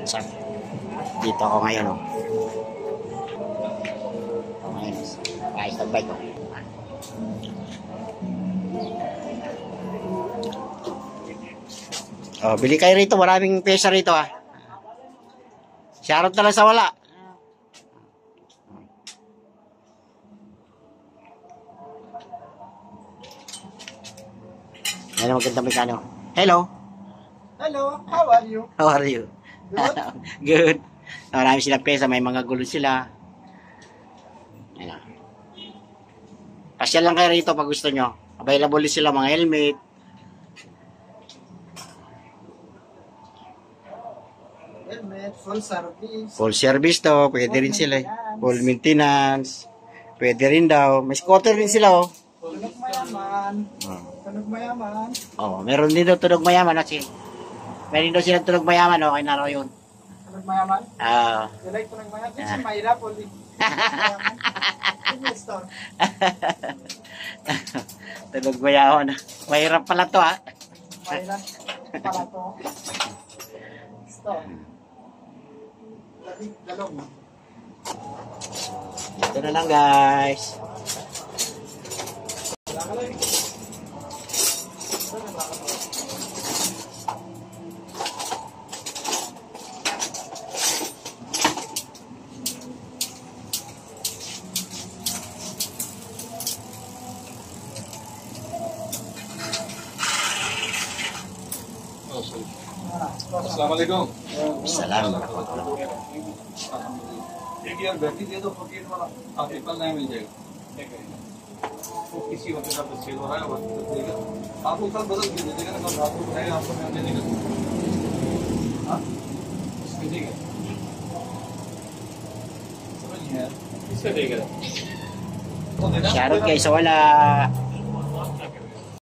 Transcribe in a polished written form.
what's up? Dito ako ngayon, oh. Ngayon, ayos na bike, oh. Oh, bili kayo rito, maraming pesa rito, ah. Shoutout na lang sa wala. Yan ang magandang mekano. Hello. Hello, how are you? How are you? Good? Good. Marami silang pesa, may mga gulo sila. Ayan. Pasyal lang kayo rito pag gusto nyo. Available sila mga helmet. Helmet, full service. Full service to, pwede rin sila. Full maintenance. Pwede rin daw. May scooter rin sila, oh. Tunog mayaman. Tunog mayaman. Oh, meron din daw tunog mayaman, kasi. Meron daw silang tunog mayaman, okay na raw yun. Tunog mayaman? You like tunog mayaman? Kasi mahirap ulit. Tunog mayaman. Mahirap pala to, ha? Mahirap pala to. Gusto. Dalong. Ito na lang, guys. अस्सलामुअलैकुम। Salam. एक यार बैटरी दे दो फकीर वाला, आप एप्पल नहीं मिल जाएगा। वो किसी वक्त का तो सेल हो रहा है, वक्त तो देगा। आपको कल बदल के दे देगा ना, कल आपको बताएगा, आपको मैं दे देगा। हाँ? इसमें देगा। समझ नहीं आया। किससे देगा? Shoutout guys sa wala.